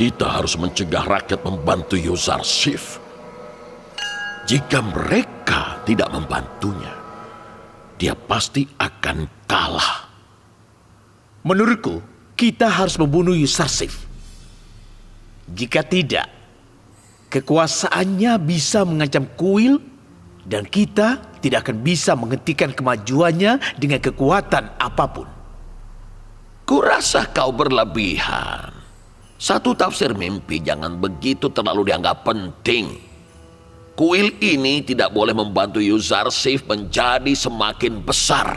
Kita harus mencegah rakyat membantu Yuzarsif. Jika mereka tidak membantunya, dia pasti akan kalah. Menurutku, kita harus membunuh Yuzarsif. Jika tidak, kekuasaannya bisa mengancam kuil dan kita tidak akan bisa menghentikan kemajuannya dengan kekuatan apapun. Kurasa kau berlebihan. Satu tafsir mimpi jangan begitu terlalu dianggap penting. Kuil ini tidak boleh membantu Yuzarsif menjadi semakin besar.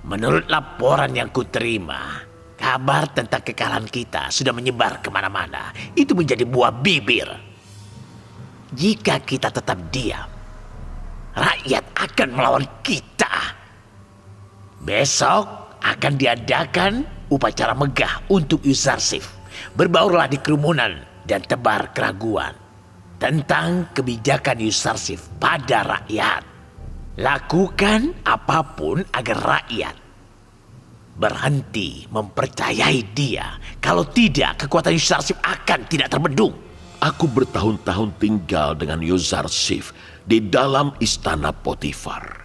Menurut laporan yang kuterima, kabar tentang kekalahan kita sudah menyebar kemana-mana. Itu menjadi buah bibir. Jika kita tetap diam, rakyat akan melawan kita. Besok akan diadakan upacara megah untuk Yuzarsif. Berbaurlah di kerumunan dan tebar keraguan tentang kebijakan Yuzarsif pada rakyat. Lakukan apapun agar rakyat berhenti mempercayai dia. Kalau tidak, kekuatan Yuzarsif akan tidak terbendung. Aku bertahun-tahun tinggal dengan Yuzarsif di dalam istana Potifar.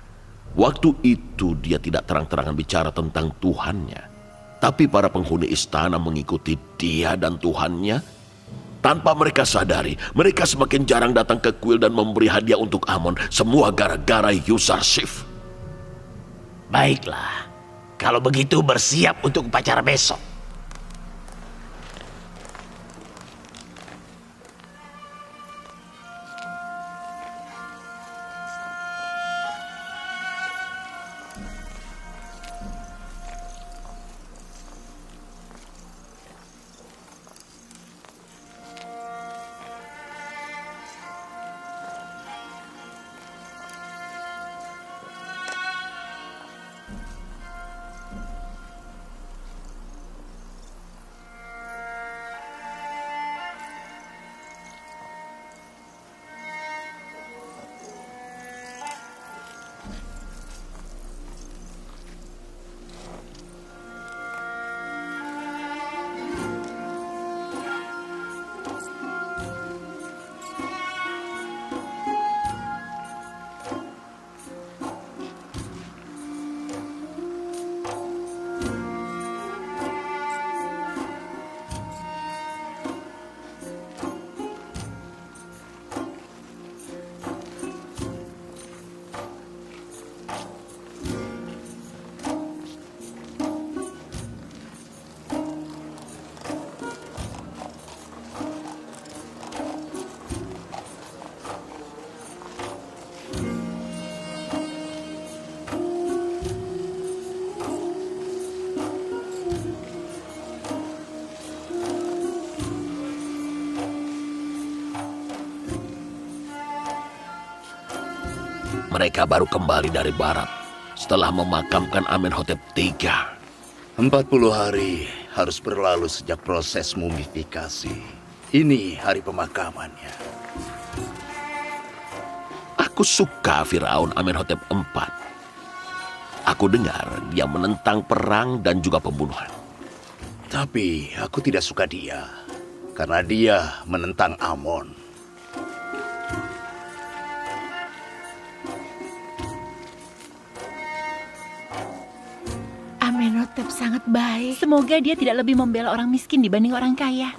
Waktu itu dia tidak terang-terangan bicara tentang Tuhannya. Tapi para penghuni istana mengikuti dia dan Tuhannya. Tanpa mereka sadari, mereka semakin jarang datang ke kuil dan memberi hadiah untuk Amon. Semua gara-gara Yuzarsif. Baiklah, kalau begitu bersiap untuk upacara besok. Mereka baru kembali dari barat setelah memakamkan Amenhotep III. 40 hari harus berlalu sejak proses mumifikasi. Ini hari pemakamannya. Aku suka Firaun Amenhotep IV. Aku dengar dia menentang perang dan juga pembunuhan. Tapi aku tidak suka dia, karena dia menentang Amon. Amenhotep sangat baik. Semoga dia tidak lebih membela orang miskin dibanding orang kaya.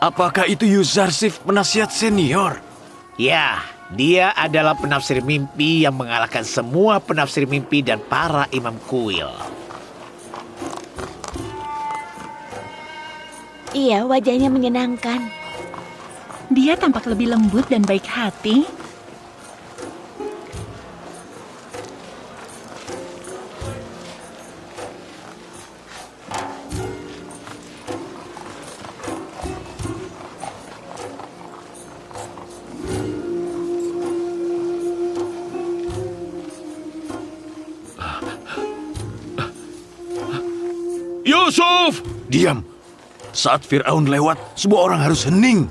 Apakah itu Yuzarsif, penasihat senior? Ya, dia adalah penafsir mimpi yang mengalahkan semua penafsir mimpi dan para imam kuil. Iya, wajahnya menyenangkan. Dia tampak lebih lembut dan baik hati. Yusuf! Diam. Saat Firaun lewat, semua orang harus hening.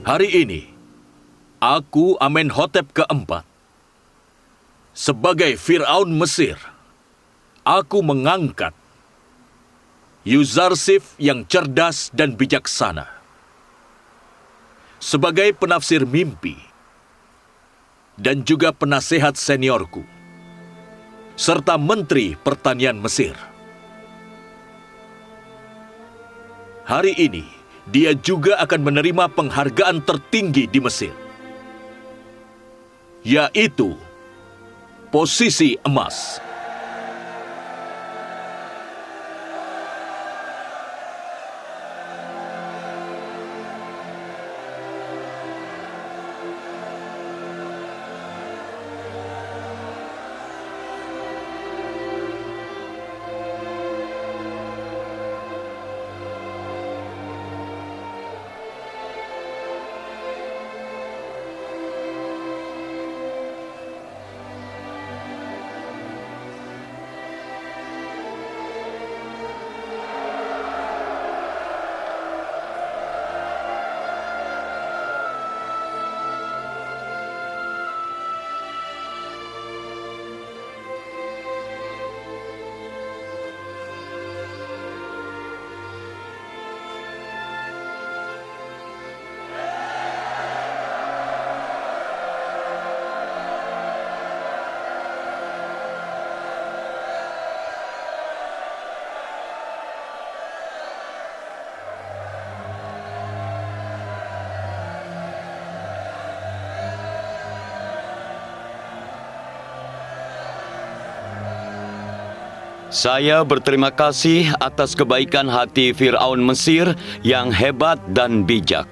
Hari ini, aku Amenhotep keempat, sebagai Fir'aun Mesir, aku mengangkat Yuzarsif yang cerdas dan bijaksana sebagai penafsir mimpi dan juga penasehat seniorku, serta Menteri Pertanian Mesir. Hari ini, dia juga akan menerima penghargaan tertinggi di Mesir, yaitu posisi emas. Saya berterima kasih atas kebaikan hati Fir'aun Mesir yang hebat dan bijak.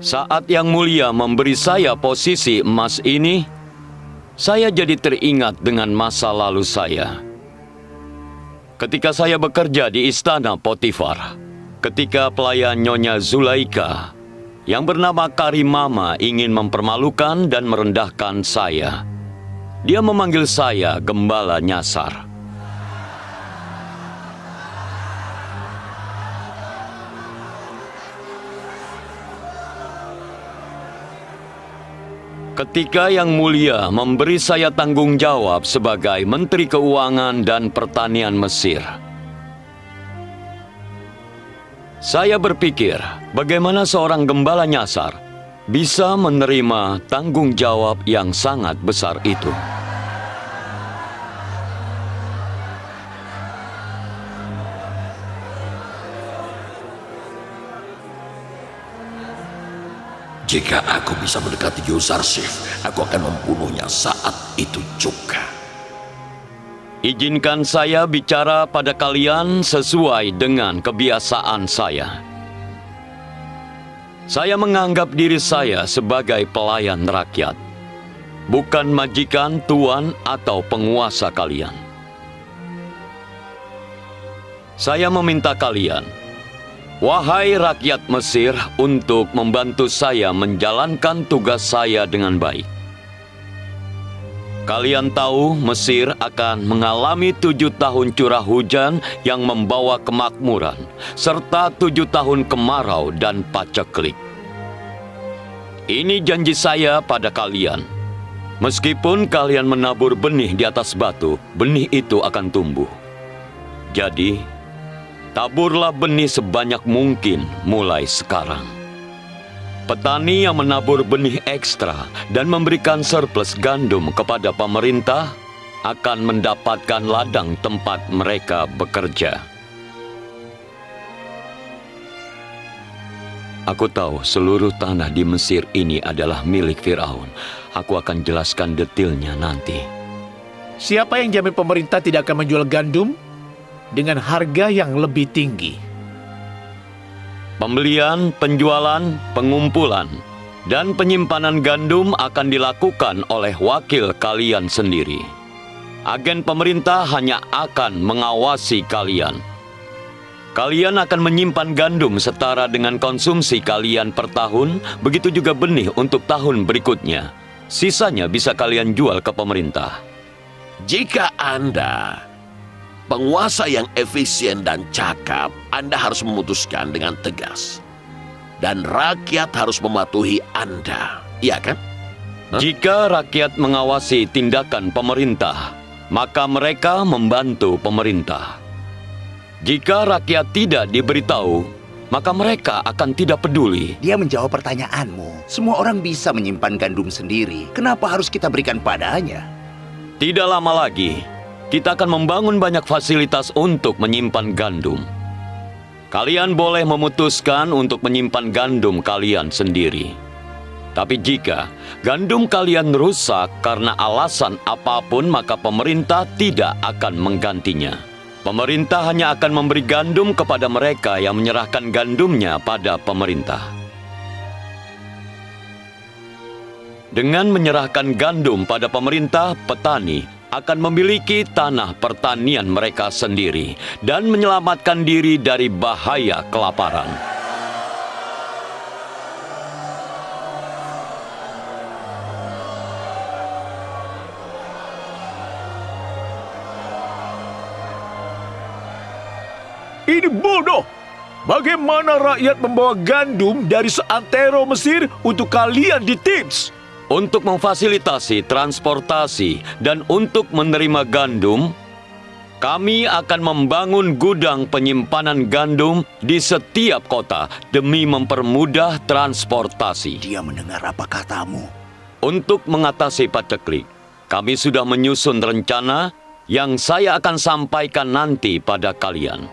Saat Yang Mulia memberi saya posisi emas ini, saya jadi teringat dengan masa lalu saya. Ketika saya bekerja di istana Potifar, ketika pelayan Nyonya Zulaika yang bernama Karimama ingin mempermalukan dan merendahkan saya, dia memanggil saya Gembala Nyasar. Ketika Yang Mulia memberi saya tanggung jawab sebagai Menteri Keuangan dan Pertanian Mesir, saya berpikir bagaimana seorang gembala nyasar bisa menerima tanggung jawab yang sangat besar itu. Jika aku bisa mendekati Yuzarsif, aku akan membunuhnya saat itu juga. Izinkan saya bicara pada kalian sesuai dengan kebiasaan saya. Saya menganggap diri saya sebagai pelayan rakyat, bukan majikan, tuan, atau penguasa kalian. Saya meminta kalian, wahai rakyat Mesir, untuk membantu saya menjalankan tugas saya dengan baik. Kalian tahu Mesir akan mengalami 7 tahun curah hujan yang membawa kemakmuran, serta 7 tahun kemarau dan paceklik. Ini janji saya pada kalian. Meskipun kalian menabur benih di atas batu, benih itu akan tumbuh. Jadi, taburlah benih sebanyak mungkin mulai sekarang. Petani yang menabur benih ekstra dan memberikan surplus gandum kepada pemerintah akan mendapatkan ladang tempat mereka bekerja. Aku tahu seluruh tanah di Mesir ini adalah milik Firaun. Aku akan jelaskan detailnya nanti. Siapa yang jamin pemerintah tidak akan menjual gandum dengan harga yang lebih tinggi? Pembelian, penjualan, pengumpulan, dan penyimpanan gandum akan dilakukan oleh wakil kalian sendiri. Agen pemerintah hanya akan mengawasi kalian. Kalian akan menyimpan gandum setara dengan konsumsi kalian per tahun, begitu juga benih untuk tahun berikutnya. Sisanya bisa kalian jual ke pemerintah. Jika Anda penguasa yang efisien dan cakap, Anda harus memutuskan dengan tegas. dan rakyat harus mematuhi Anda. Iya kan? Jika rakyat mengawasi tindakan pemerintah, maka mereka membantu pemerintah. Jika rakyat tidak diberitahu, maka mereka akan tidak peduli. Dia menjawab pertanyaanmu. Semua orang bisa menyimpan gandum sendiri. Kenapa harus kita berikan padanya? Tidak lama lagi, kita akan membangun banyak fasilitas untuk menyimpan gandum. Kalian boleh memutuskan untuk menyimpan gandum kalian sendiri. Tapi jika gandum kalian rusak karena alasan apapun, maka pemerintah tidak akan menggantinya. Pemerintah hanya akan memberi gandum kepada mereka yang menyerahkan gandumnya pada pemerintah. Dengan menyerahkan gandum pada pemerintah, petani akan memiliki tanah pertanian mereka sendiri dan menyelamatkan diri dari bahaya kelaparan. Ini bodoh! Bagaimana rakyat membawa gandum dari seantero Mesir untuk kalian di Thebes? Untuk memfasilitasi transportasi dan untuk menerima gandum, kami akan membangun gudang penyimpanan gandum di setiap kota demi mempermudah transportasi. Dia mendengar apa katamu. Untuk mengatasi paceklik, kami sudah menyusun rencana yang saya akan sampaikan nanti pada kalian.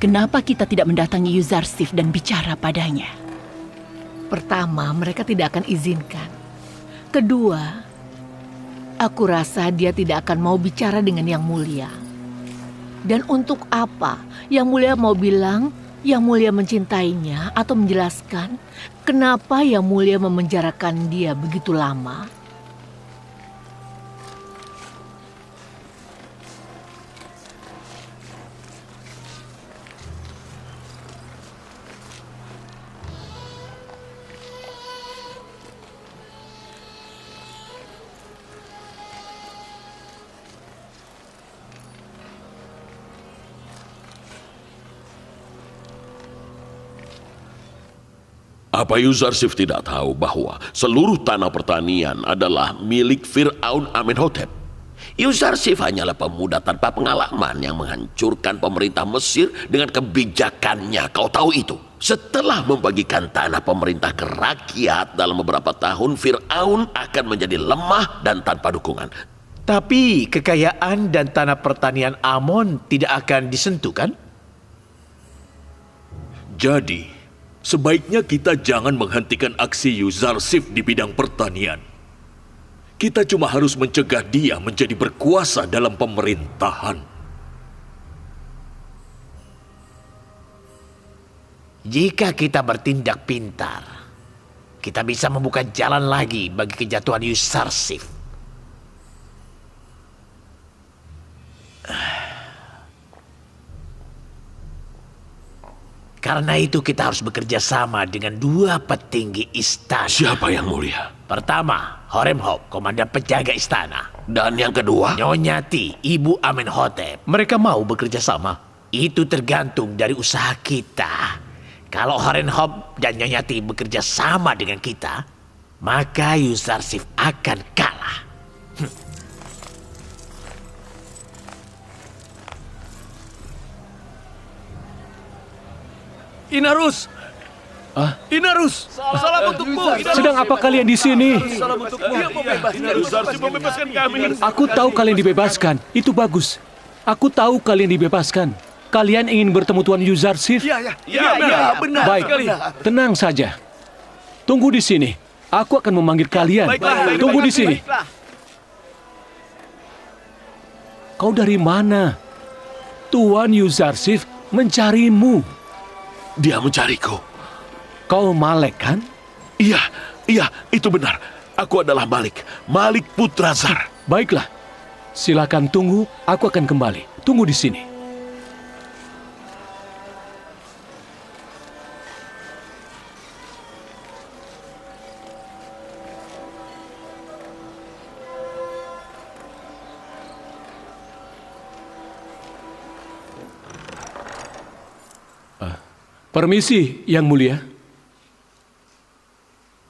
Kenapa kita tidak mendatangi Yuzarsif dan bicara padanya? Pertama, mereka tidak akan izinkan. Kedua, aku rasa dia tidak akan mau bicara dengan Yang Mulia. Dan untuk apa Yang Mulia mau bilang Yang Mulia mencintainya atau menjelaskan kenapa Yang Mulia memenjarakan dia begitu lama? Apa Yuzarsif tidak tahu bahwa seluruh tanah pertanian adalah milik Fir'aun Amenhotep? Yuzarsif hanyalah pemuda tanpa pengalaman yang menghancurkan pemerintah Mesir dengan kebijakannya. Kau tahu itu? Setelah membagikan tanah pemerintah ke rakyat dalam beberapa tahun, Fir'aun akan menjadi lemah dan tanpa dukungan. Tapi kekayaan dan tanah pertanian Amon tidak akan disentuh, kan? Jadi, sebaiknya kita jangan menghentikan aksi Yuzarsif di bidang pertanian. Kita cuma harus mencegah dia menjadi berkuasa dalam pemerintahan. Jika kita bertindak pintar, kita bisa membuka jalan lagi bagi kejatuhan Yuzarsif. Karena itu kita harus bekerja sama dengan dua petinggi istana. Siapa Yang Mulia? Pertama, Horemheb, komandan penjaga istana. Dan yang kedua? Nyonya Ti, ibu Amenhotep. Mereka mau bekerja sama. Itu tergantung dari usaha kita. Kalau Horemheb dan Nyonya Ti bekerja sama dengan kita, maka Yuzarsif akan kalah. Inarus! Inarus! Salam untukmu. Sedang apa kalian di sini? Salam untukmu. Dia membebaskan kami. Aku tahu kalian dibebaskan. Itu bagus. Aku tahu kalian dibebaskan. Kalian ingin bertemu Tuan Yuzarsif? Ya, benar. Baik, tenang saja. Tunggu di sini. Aku akan memanggil kalian. Tunggu di sini. Kau dari mana? Tuan Yuzarsif mencarimu. Dia mencariku. Kau Malek, kan? Iya, itu benar. Aku adalah Malik Putrazar. Baiklah. Silakan tunggu, aku akan kembali. Tunggu di sini. Permisi, Yang Mulia.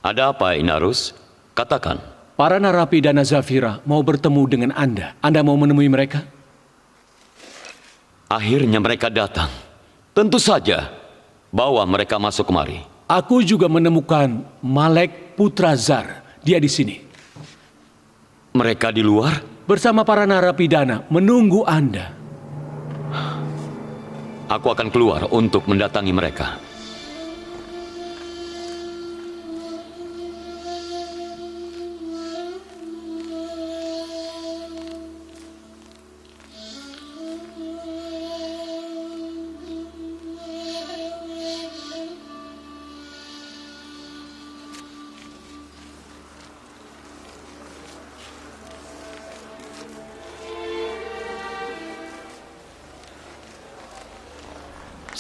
Ada apa, Inarus? Katakan. Para narapidana Zafira mau bertemu dengan Anda. Anda mau menemui mereka? Akhirnya mereka datang. Tentu saja. Bawa mereka masuk kemari. Aku juga menemukan Malek Putrazar. Dia di sini. Mereka di luar? Bersama para narapidana menunggu Anda. Aku akan keluar untuk mendatangi mereka.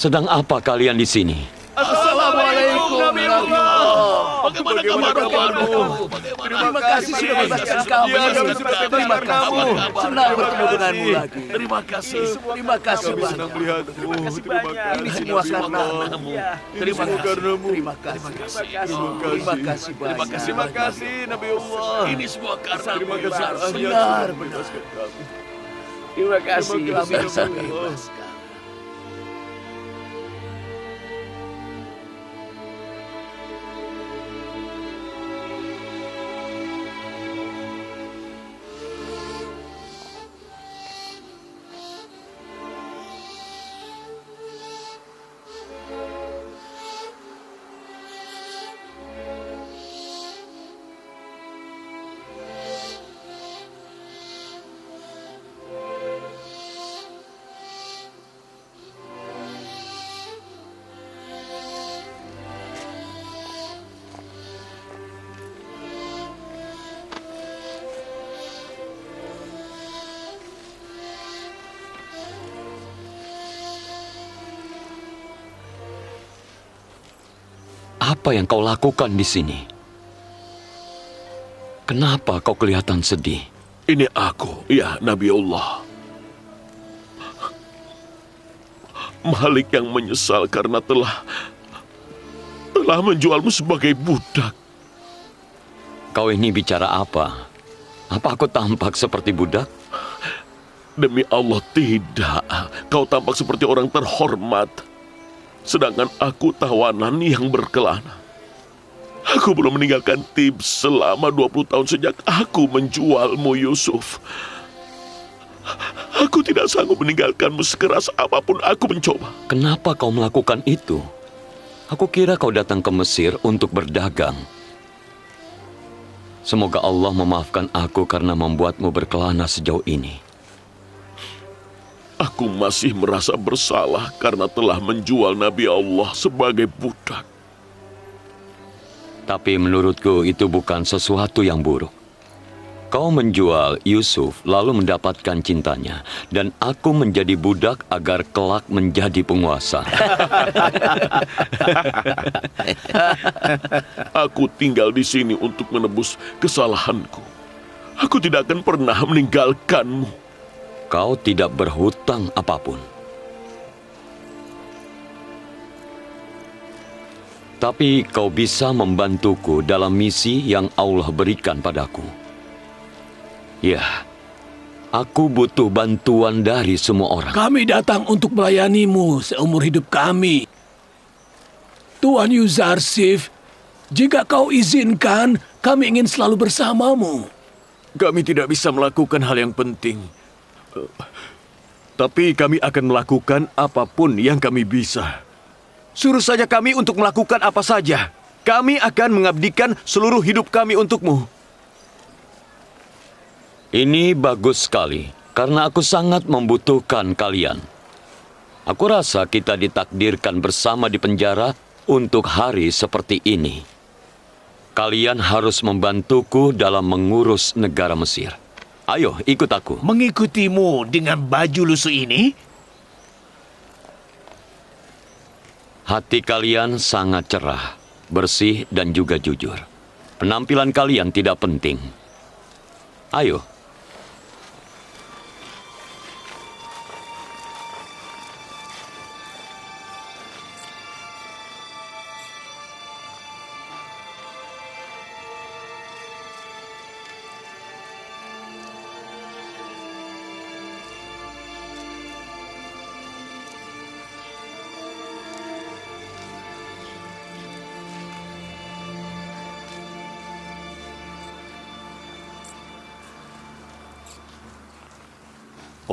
Sedang apa kalian di sini? Assalamualaikum, Nabi Allah. Bagaimana kabarmu? Terima kasih sudah membebaskan kami. Terima kasih. Senang bertemu denganmu lagi. Terima kasih. Terima kasih banyak. Terima kasih banyak. Ini semua karenamu. Terima kasih. Terima kasih. Terima kasih banyak. Terima kasih, Nabi Allah. Ini semua karena terima kasih. Benar. Terima kasih. Kami bisa bebaskan. Apa yang kau lakukan di sini? Kenapa kau kelihatan sedih? Ini aku, ya Nabi Allah. Malik yang menyesal karena telah menjualmu sebagai budak. Kau ini bicara apa? Apa aku tampak seperti budak? Demi Allah tidak. Kau tampak seperti orang terhormat. Sedangkan aku tawanan yang berkelana. Aku belum meninggalkan Tibs selama 20 tahun sejak aku menjualmu, Yusuf. Aku tidak sanggup meninggalkanmu sekeras apapun aku mencoba. Kenapa kau melakukan itu? Aku kira kau datang ke Mesir untuk berdagang. Semoga Allah memaafkan aku karena membuatmu berkelana sejauh ini. Aku masih merasa bersalah karena telah menjual Nabi Allah sebagai budak. Tapi menurutku itu bukan sesuatu yang buruk. Kau menjual Yusuf lalu mendapatkan cintanya, dan aku menjadi budak agar kelak menjadi penguasa. Aku tinggal di sini untuk menebus kesalahanku. Aku tidak akan pernah meninggalkanmu. Kau tidak berhutang apapun. Tapi kau bisa membantuku dalam misi yang Allah berikan padaku. Ya, aku butuh bantuan dari semua orang. Kami datang untuk melayanimu seumur hidup kami. Tuan Yuzarsif, jika kau izinkan, kami ingin selalu bersamamu. Kami tidak bisa melakukan hal yang penting. Tapi kami akan melakukan apapun yang kami bisa. Suruh saja kami untuk melakukan apa saja. Kami akan mengabdikan seluruh hidup kami untukmu. Ini bagus sekali, karena aku sangat membutuhkan kalian. Aku rasa kita ditakdirkan bersama di penjara untuk hari seperti ini. Kalian harus membantuku dalam mengurus negara Mesir. Ayo, ikut aku. Mengikutimu dengan baju lusuh ini? Hati kalian sangat cerah, bersih, dan juga jujur. Penampilan kalian tidak penting. Ayo.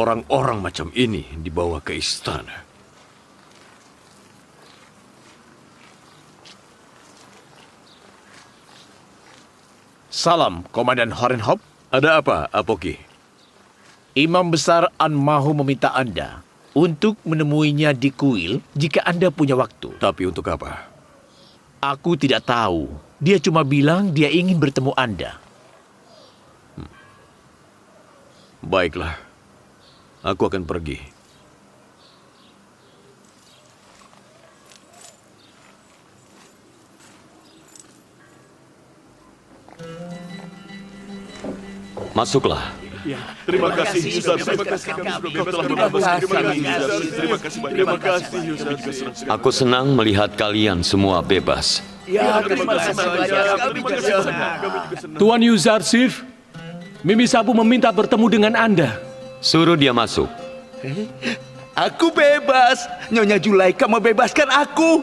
Orang-orang macam ini dibawa ke istana. Salam, Komandan Horenhop. Ada apa, Apoki? Imam Besar Anmahu meminta Anda untuk menemuinya di kuil jika Anda punya waktu. Tapi untuk apa? Aku tidak tahu. Dia cuma bilang dia ingin bertemu Anda. Baiklah. Aku akan pergi. Masuklah. Terima kasih, Ustaz. Terima kasih kami sudah bebas telah membebaskan kami. Terima kasih banyak. Terima kasih, Ustaz. Aku senang melihat kalian semua bebas. Ya, terima kasih banyak. Kami juga senang. Tuan Yuzarsif, Mimi Sabu meminta bertemu dengan Anda. Suruh dia masuk. Aku bebas. Nyonya Julaika membebaskan aku.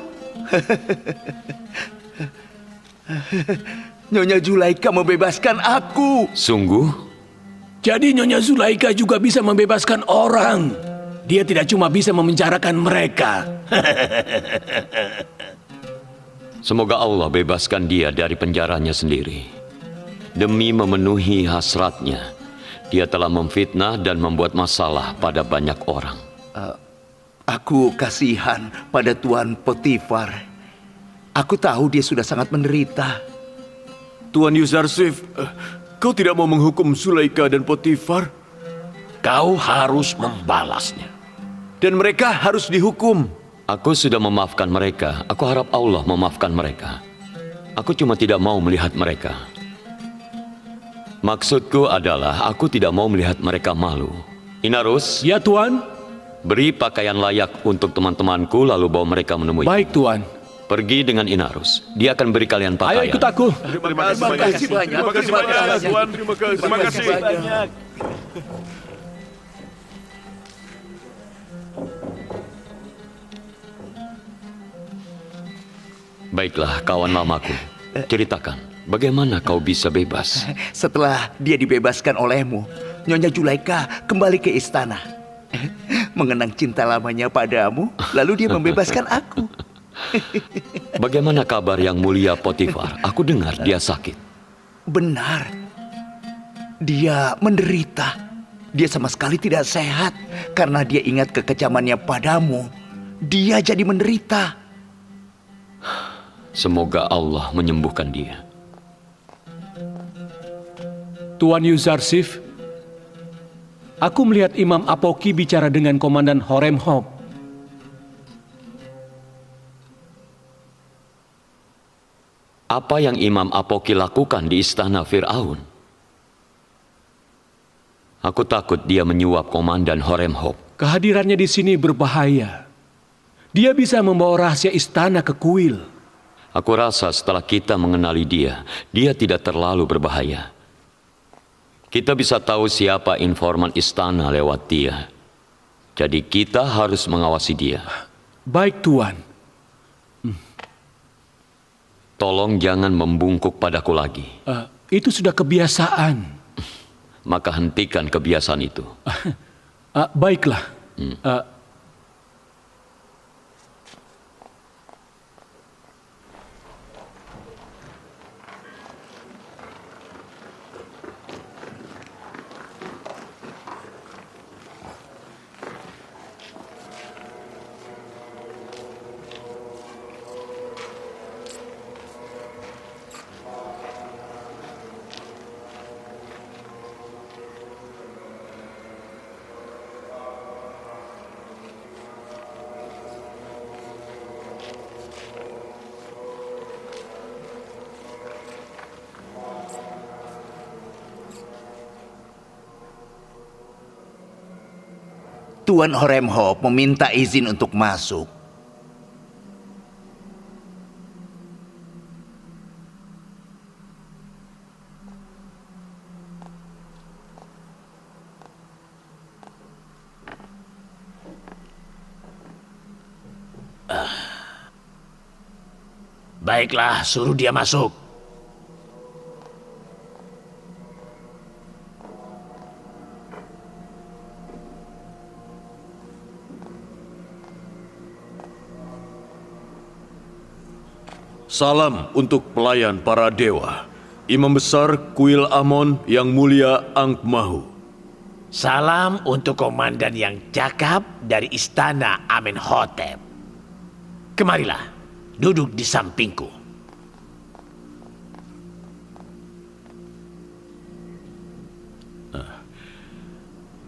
Nyonya Julaika membebaskan aku. Sungguh? Jadi Nyonya Zulaika juga bisa membebaskan orang. Dia tidak cuma bisa memenjarakan mereka. Semoga Allah bebaskan dia dari penjaranya sendiri. Demi memenuhi hasratnya, dia telah memfitnah dan membuat masalah pada banyak orang. Aku kasihan pada Tuan Potifar. Aku tahu dia sudah sangat menderita. Tuan Yuzarsif, kau tidak mau menghukum Zulaika dan Potifar? Kau harus membalasnya. Dan mereka harus dihukum. Aku sudah memaafkan mereka. Aku harap Allah memaafkan mereka. Aku cuma tidak mau melihat mereka. Maksudku adalah aku tidak mau melihat mereka malu. Inarus? Ya, Tuan. Beri pakaian layak untuk teman-temanku lalu bawa mereka menemui. Baik, Tuan. Pergi dengan Inarus. Dia akan beri kalian pakaian. Ayo ikut aku. Terima kasih banyak. Terima kasih banyak, Tuan. Terima kasih banyak. Baiklah, kawan lamaku. Ceritakan, bagaimana kau bisa bebas? Setelah dia dibebaskan olehmu, Nyonya Julaika kembali ke istana. Mengenang cinta lamanya padamu, lalu dia membebaskan aku. Bagaimana kabar yang mulia Potifar? Aku dengar dia sakit. Benar. Dia menderita. Dia sama sekali tidak sehat karena dia ingat kekejamannya padamu. Dia jadi menderita. Semoga Allah menyembuhkan dia. Tuan Yuzarsif, aku melihat Imam Apoki bicara dengan Komandan Horemhop. Apa yang Imam Apoki lakukan di istana Fir'aun? Aku takut dia menyuap Komandan Horemhop. Kehadirannya di sini berbahaya. Dia bisa membawa rahasia istana ke kuil. Aku rasa setelah kita mengenali dia, dia tidak terlalu berbahaya. Kita bisa tahu siapa informan istana lewat dia. Jadi kita harus mengawasi dia. Baik, Tuan. Tolong jangan membungkuk padaku lagi. Itu sudah kebiasaan. Maka hentikan kebiasaan itu. Baiklah. Tuan Horemheb meminta izin untuk masuk. Baiklah, suruh dia masuk. Salam untuk pelayan para dewa, Imam Besar Kuil Amon yang mulia Angkmahu. Salam untuk komandan yang cakap dari istana Amenhotep. Kemarilah, duduk di sampingku.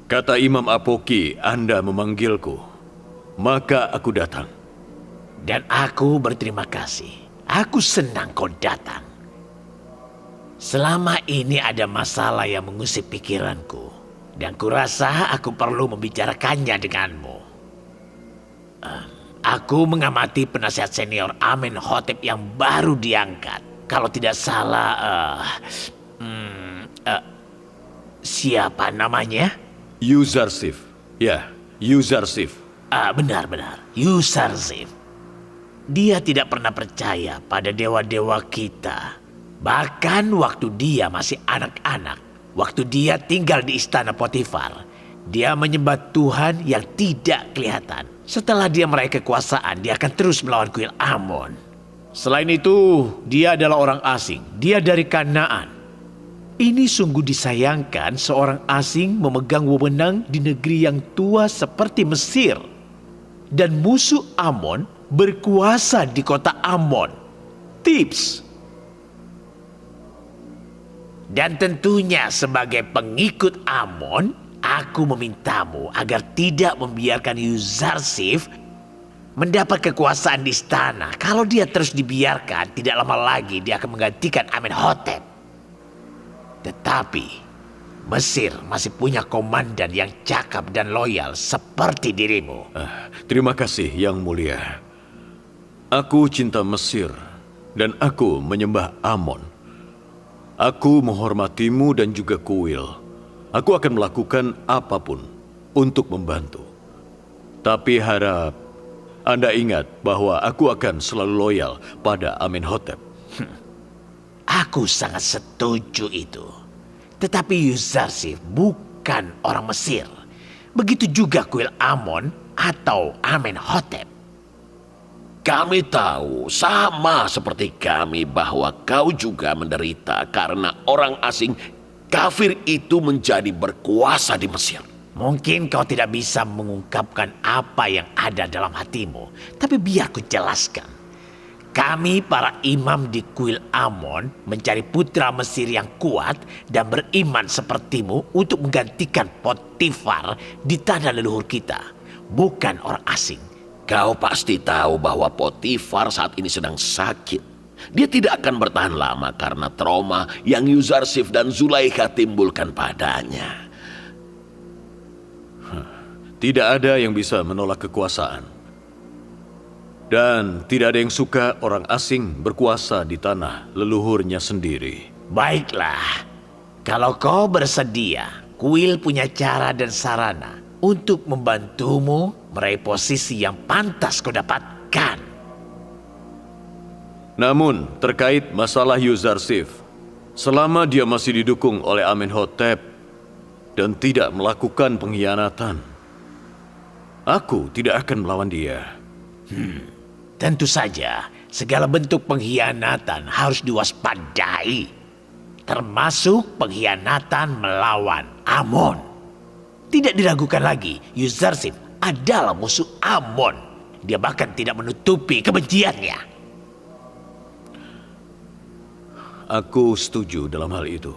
Kata Imam Apoki, Anda memanggilku, maka aku datang. Dan aku berterima kasih. Aku senang kau datang. Selama ini ada masalah yang mengusik pikiranku. Dan kurasa aku perlu membicarakannya denganmu. Aku mengamati penasihat senior Amenhotep yang baru diangkat. Kalau tidak salah, siapa namanya? Yuzarsif. Ya, Yuzarsif. Benar-benar, Yuzarsif. Dia tidak pernah percaya pada dewa-dewa kita. Bahkan waktu dia masih anak-anak, waktu dia tinggal di istana Potifar, dia menyembah Tuhan yang tidak kelihatan. Setelah dia meraih kekuasaan, dia akan terus melawan kuil Amon. Selain itu, dia adalah orang asing. Dia dari Kanaan. Ini sungguh disayangkan seorang asing memegang wewenang di negeri yang tua seperti Mesir. Dan musuh Amon berkuasa di kota Amon, Tips. Dan tentunya sebagai pengikut Amon, aku memintamu agar tidak membiarkan Yuzarsif mendapat kekuasaan di istana. Kalau dia terus dibiarkan, tidak lama lagi dia akan menggantikan Amenhotep. Tetapi Mesir masih punya komandan yang cakap dan loyal seperti dirimu. Terima kasih Yang Mulia. Aku cinta Mesir dan aku menyembah Amon. Aku menghormatimu dan juga kuil. Aku akan melakukan apapun untuk membantu. Tapi harap Anda ingat bahwa aku akan selalu loyal pada Amenhotep. Aku sangat setuju itu. Tetapi Yuzarsif bukan orang Mesir. Begitu juga kuil Amon atau Amenhotep. Kami tahu sama seperti kami bahwa kau juga menderita karena orang asing kafir itu menjadi berkuasa di Mesir. Mungkin kau tidak bisa mengungkapkan apa yang ada dalam hatimu, tapi biar ku jelaskan. Kami para imam di kuil Amon mencari putra Mesir yang kuat dan beriman sepertimu untuk menggantikan Potifar di tanah leluhur kita, bukan orang asing. Kau pasti tahu bahwa Potifar saat ini sedang sakit. Dia tidak akan bertahan lama karena trauma yang Yuzarsif dan Zulaikha timbulkan padanya. Tidak ada yang bisa menolak kekuasaan. Dan tidak ada yang suka orang asing berkuasa di tanah leluhurnya sendiri. Baiklah, kalau kau bersedia, kuil punya cara dan sarana untuk membantumu meraih posisi yang pantas kau dapatkan. Namun, terkait masalah Yuzarsif, selama dia masih didukung oleh Amenhotep dan tidak melakukan pengkhianatan, aku tidak akan melawan dia. Tentu saja, segala bentuk pengkhianatan harus diwaspadai, termasuk pengkhianatan melawan Amon. Tidak diragukan lagi, Yuzarsif adalah musuh Amon. Dia bahkan tidak menutupi kebenciannya. Aku setuju dalam hal itu.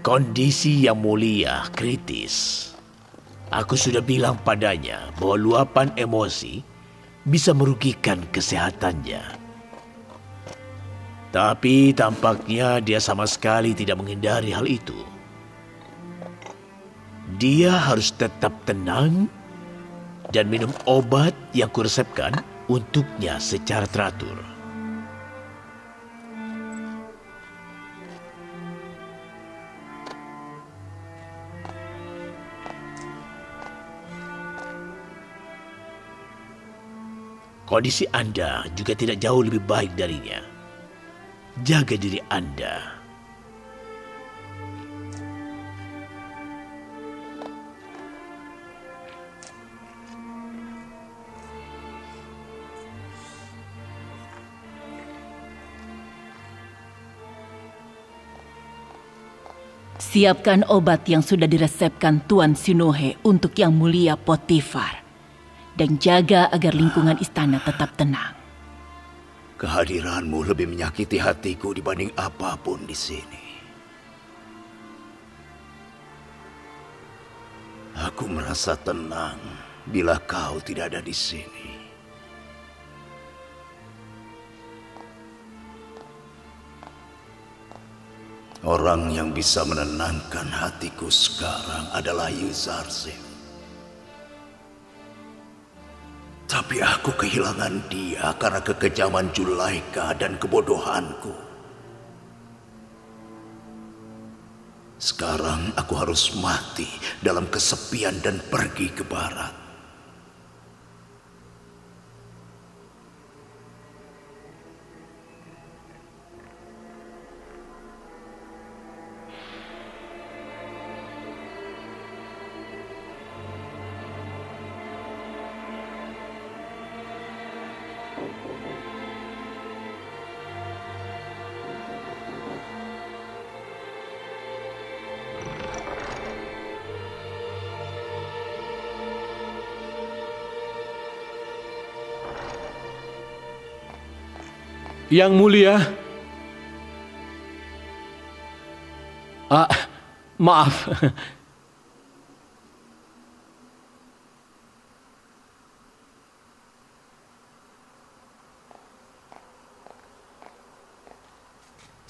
Kondisi Yang Mulia kritis. Aku sudah bilang padanya bahwa luapan emosi bisa merugikan kesehatannya. Tapi tampaknya dia sama sekali tidak menghindari hal itu. Dia harus tetap tenang dan minum obat yang kuresepkan untuknya secara teratur. Kondisi Anda juga tidak jauh lebih baik darinya. Jaga diri Anda. Siapkan obat yang sudah diresepkan Tuan Sinohe untuk Yang Mulia Potifar. Dan jaga agar lingkungan istana tetap tenang. Kehadiranmu lebih menyakiti hatiku dibanding apapun di sini. Aku merasa tenang bila kau tidak ada di sini. Orang yang bisa menenangkan hatiku sekarang adalah Yuzarsif. Tapi aku kehilangan dia karena kekejaman Julaika dan kebodohanku. Sekarang aku harus mati dalam kesepian dan pergi ke barat. Yang Mulia. Maaf.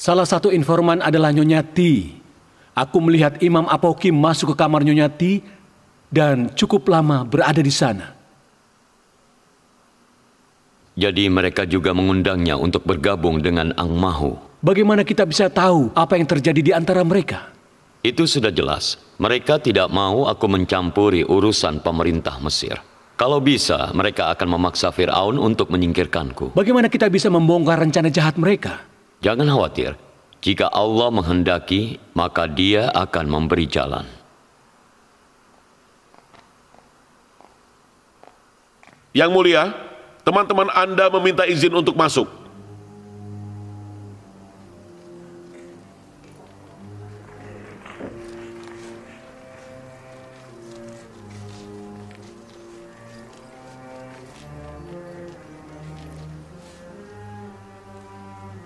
Salah satu informan adalah Nyonya Ti. Aku melihat Imam Apokim masuk ke kamar Nyonya Ti dan cukup lama berada di sana. Jadi mereka juga mengundangnya untuk bergabung dengan Ang Mahu. Bagaimana kita bisa tahu apa yang terjadi di antara mereka? Itu sudah jelas. Mereka tidak mau aku mencampuri urusan pemerintah Mesir. Kalau bisa, mereka akan memaksa Fir'aun untuk menyingkirkanku. Bagaimana kita bisa membongkar rencana jahat mereka? Jangan khawatir. Jika Allah menghendaki, maka Dia akan memberi jalan. Yang Mulia, teman-teman Anda meminta izin untuk masuk.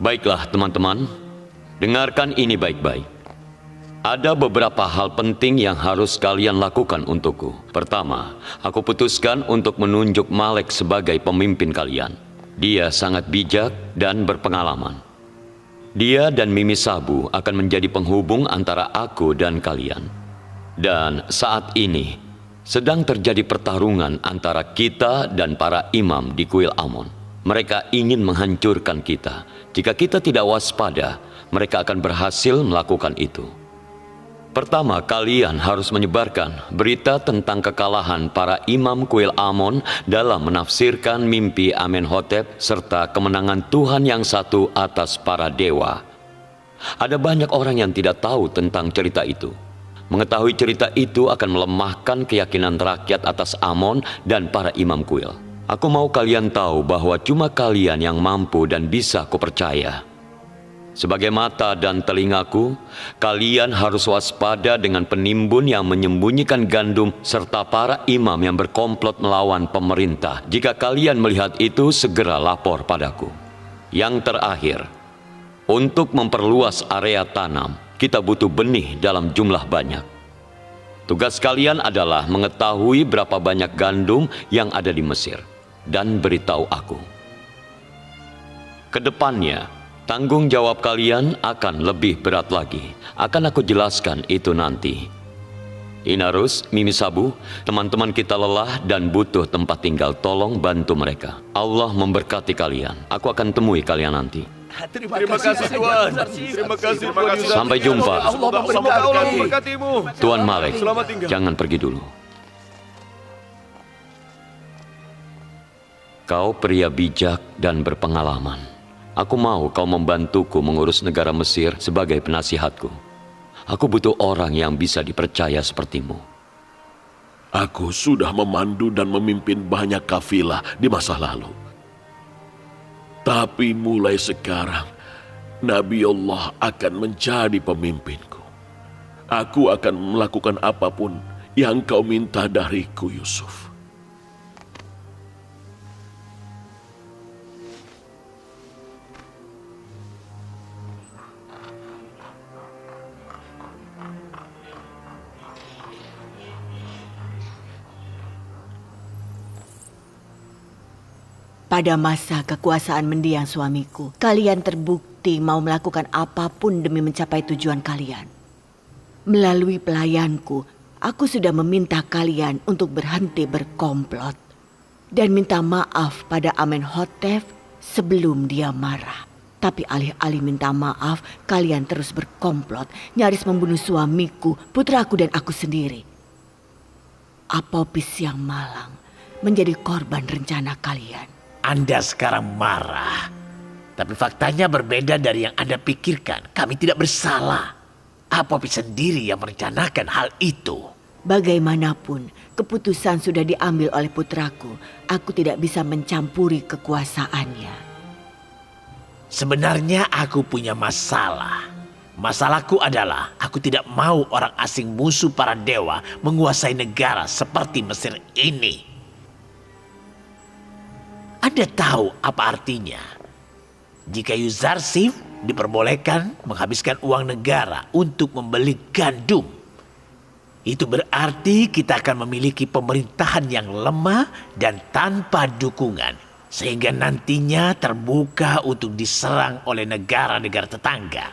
Baiklah teman-teman, dengarkan ini baik-baik. Ada beberapa hal penting yang harus kalian lakukan untukku. Pertama, aku putuskan untuk menunjuk Malek sebagai pemimpin kalian. Dia sangat bijak dan berpengalaman. Dia dan Mimi Sabu akan menjadi penghubung antara aku dan kalian. Dan saat ini sedang terjadi pertarungan antara kita dan para imam di kuil Amon. Mereka ingin menghancurkan kita. Jika kita tidak waspada, mereka akan berhasil melakukan itu. Pertama, kalian harus menyebarkan berita tentang kekalahan para imam kuil Amon dalam menafsirkan mimpi Amenhotep serta kemenangan Tuhan yang satu atas para dewa. Ada banyak orang yang tidak tahu tentang cerita itu. Mengetahui cerita itu akan melemahkan keyakinan rakyat atas Amon dan para imam kuil. Aku mau kalian tahu bahwa cuma kalian yang mampu dan bisa kupercaya. Sebagai mata dan telingaku, kalian harus waspada dengan penimbun yang menyembunyikan gandum serta para imam yang berkomplot melawan pemerintah. Jika kalian melihat itu, segera lapor padaku. Yang terakhir, untuk memperluas area tanam, kita butuh benih dalam jumlah banyak. Tugas kalian adalah mengetahui berapa banyak gandum yang ada di Mesir dan beritahu aku. Kedepannya, tanggung jawab kalian akan lebih berat lagi. Akan aku jelaskan itu nanti. Inarus, Mimi Sabu, teman-teman kita lelah dan butuh tempat tinggal. Tolong bantu mereka. Allah memberkati kalian. Aku akan temui kalian nanti. Terima kasih Tuan. Terima kasih Tuan. Sampai jumpa. Semoga Allah memberkatimu. Tuan Malek, jangan pergi dulu. Kau pria bijak dan berpengalaman. Aku mau kau membantuku mengurus negara Mesir sebagai penasihatku. Aku butuh orang yang bisa dipercaya sepertimu. Aku sudah memandu dan memimpin banyak kafilah di masa lalu. Tapi mulai sekarang, Nabi Allah akan menjadi pemimpinku. Aku akan melakukan apapun yang kau minta dariku, Yusuf. Pada masa kekuasaan mendiang suamiku, kalian terbukti mau melakukan apapun demi mencapai tujuan kalian. Melalui pelayanku, aku sudah meminta kalian untuk berhenti berkomplot dan minta maaf pada Amenhotep sebelum dia marah. Tapi alih-alih minta maaf, kalian terus berkomplot, nyaris membunuh suamiku, putraku dan aku sendiri. Apopis yang malang menjadi korban rencana kalian. Anda sekarang marah, tapi faktanya berbeda dari yang Anda pikirkan. Kami tidak bersalah. Apopis sendiri yang merencanakan hal itu. Bagaimanapun, keputusan sudah diambil oleh putraku. Aku tidak bisa mencampuri kekuasaannya. Sebenarnya aku punya masalah. Masalahku adalah aku tidak mau orang asing musuh para dewa menguasai negara seperti Mesir ini. Anda tahu apa artinya? Jika Yuzarsif diperbolehkan menghabiskan uang negara untuk membeli gandum, itu berarti kita akan memiliki pemerintahan yang lemah dan tanpa dukungan, sehingga nantinya terbuka untuk diserang oleh negara-negara tetangga.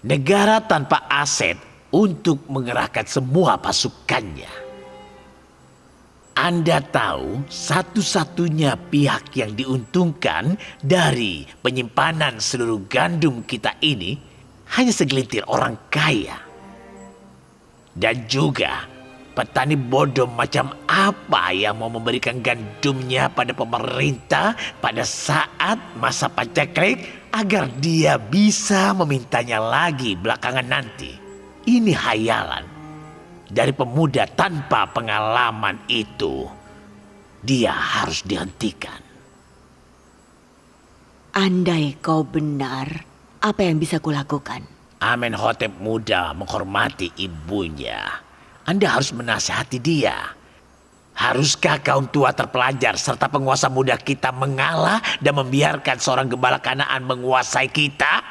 Negara tanpa aset untuk mengerahkan semua pasukannya. Anda tahu, satu-satunya pihak yang diuntungkan dari penyimpanan seluruh gandum kita ini hanya segelintir orang kaya. Dan juga petani bodoh macam apa yang mau memberikan gandumnya pada pemerintah pada saat masa paceklik agar dia bisa memintanya lagi belakangan nanti. Ini hayalan. Dari pemuda tanpa pengalaman itu, dia harus dihentikan. Andai kau benar, apa yang bisa kulakukan? Amenhotep muda menghormati ibunya. Anda harus menasihati dia. Haruskah kaum tua terpelajar serta penguasa muda kita mengalah dan membiarkan seorang gembala Kanaan menguasai kita?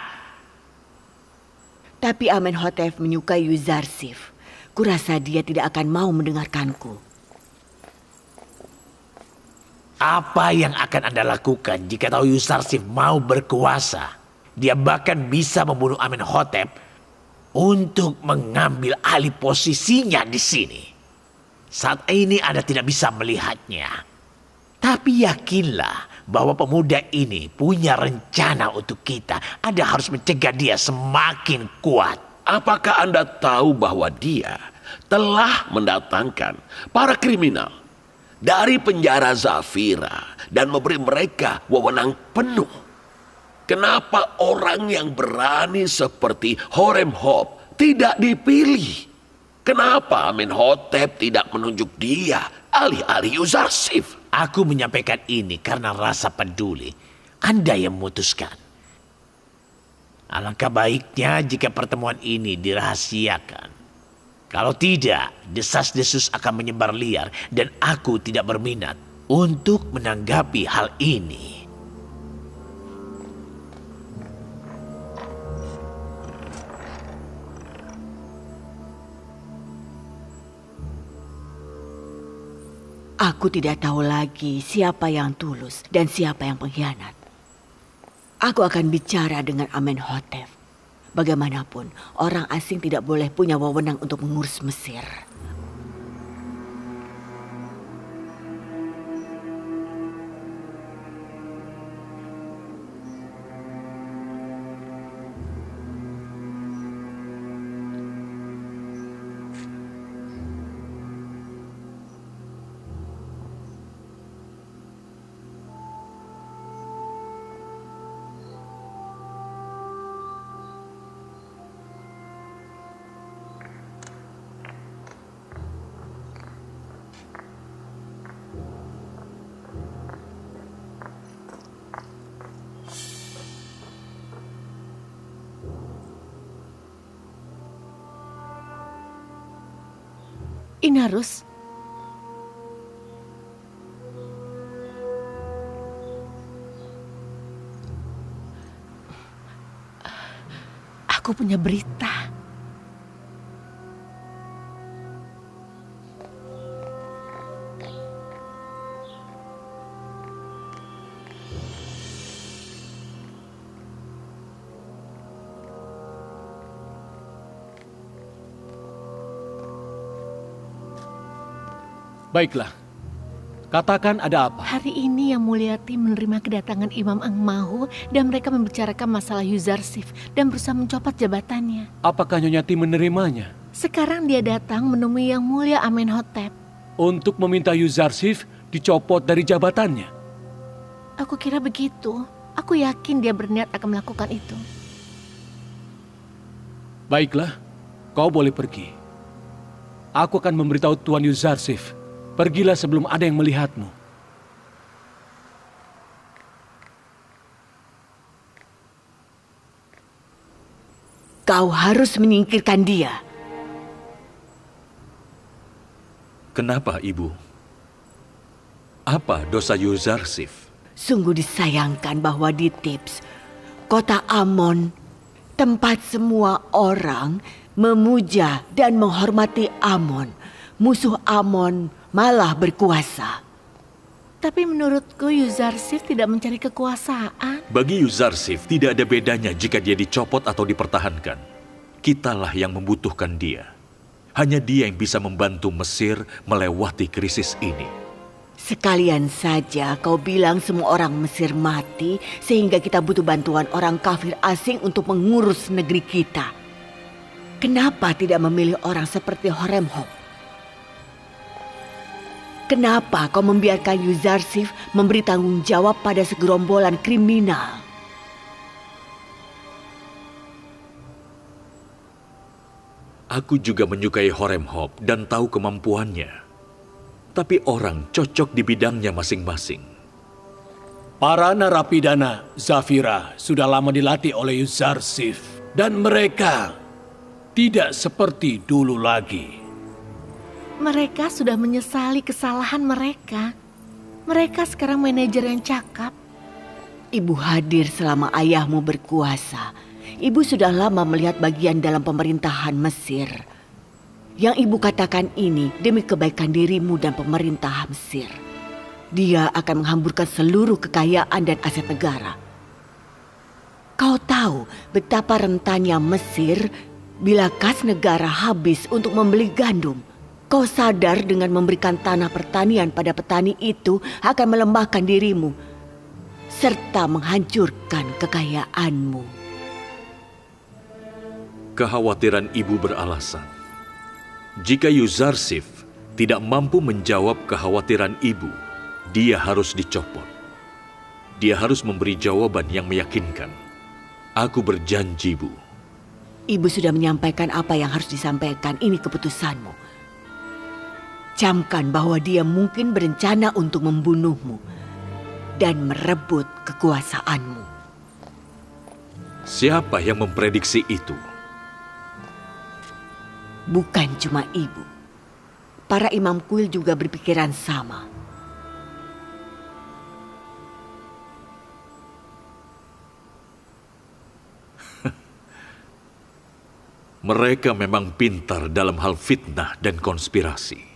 Tapi Amenhotep menyukai Yuzarsif. Kurasa dia tidak akan mau mendengarkanku. Apa yang akan Anda lakukan jika tahu Yuzarsif mau berkuasa? Dia bahkan bisa membunuh Amenhotep untuk mengambil alih posisinya di sini. Saat ini Anda tidak bisa melihatnya. Tapi yakinlah bahwa pemuda ini punya rencana untuk kita. Anda harus mencegah dia semakin kuat. Apakah Anda tahu bahwa dia telah mendatangkan para kriminal dari penjara Zafira dan memberi mereka wewenang penuh? Kenapa orang yang berani seperti Horemheb tidak dipilih? Kenapa Amenhotep tidak menunjuk dia alih-alih Yuzarsif? Aku menyampaikan ini karena rasa peduli. Anda yang memutuskan. Alangkah baiknya jika pertemuan ini dirahasiakan. Kalau tidak, desas-desus akan menyebar liar dan aku tidak berminat untuk menanggapi hal ini. Aku tidak tahu lagi siapa yang tulus dan siapa yang pengkhianat. Aku akan bicara dengan Amenhotep. Bagaimanapun, orang asing tidak boleh punya wewenang untuk mengurus Mesir. Inarus, aku punya berita. Baiklah, katakan ada apa? Hari ini Yang Mulyati menerima kedatangan Imam Angmahu dan mereka membicarakan masalah Yuzarsif dan berusaha mencopot jabatannya. Apakah Nyonyati menerimanya? Sekarang dia datang menemui Yang Mulia Amenhotep. Untuk meminta Yuzarsif dicopot dari jabatannya? Aku kira begitu. Aku yakin dia berniat akan melakukan itu. Baiklah, kau boleh pergi. Aku akan memberitahu Tuan Yuzarsif. Pergilah sebelum ada yang melihatmu. Kau harus menyingkirkan dia. Kenapa, Ibu? Apa dosa Yuzarsif? Sungguh disayangkan bahwa di Thebes, kota Amon, tempat semua orang memuja dan menghormati Amon, musuh Amon malah berkuasa. Tapi menurutku Yuzarsif tidak mencari kekuasaan. Bagi Yuzarsif tidak ada bedanya jika dia dicopot atau dipertahankan. Kitalah yang membutuhkan dia. Hanya dia yang bisa membantu Mesir melewati krisis ini. Sekalian saja kau bilang semua orang Mesir mati sehingga kita butuh bantuan orang kafir asing untuk mengurus negeri kita. Kenapa tidak memilih orang seperti Horemheb? Kenapa kau membiarkan Yuzarsif memberi tanggung jawab pada segerombolan kriminal? Aku juga menyukai Horemheb dan tahu kemampuannya. Tapi orang cocok di bidangnya masing-masing. Para narapidana Zafira sudah lama dilatih oleh Yuzarsif. Dan mereka tidak seperti dulu lagi. Mereka sudah menyesali kesalahan mereka. Mereka sekarang manajer yang cakap. Ibu hadir selama ayahmu berkuasa. Ibu sudah lama melihat bagian dalam pemerintahan Mesir. Yang ibu katakan ini demi kebaikan dirimu dan pemerintah Mesir. Dia akan menghamburkan seluruh kekayaan dan aset negara. Kau tahu betapa rentannya Mesir bila kas negara habis untuk membeli gandum. Kau sadar dengan memberikan tanah pertanian pada petani itu akan melemahkan dirimu serta menghancurkan kekayaanmu. Kekhawatiran ibu beralasan. Jika Yuzarsif tidak mampu menjawab kekhawatiran ibu, dia harus dicopot. Dia harus memberi jawaban yang meyakinkan. Aku berjanji, Bu. Ibu sudah menyampaikan apa yang harus disampaikan. Ini keputusanmu. Camkan bahwa dia mungkin berencana untuk membunuhmu dan merebut kekuasaanmu. Siapa yang memprediksi itu? Bukan cuma ibu. Para imam kuil juga berpikiran sama. Mereka memang pintar dalam hal fitnah dan konspirasi.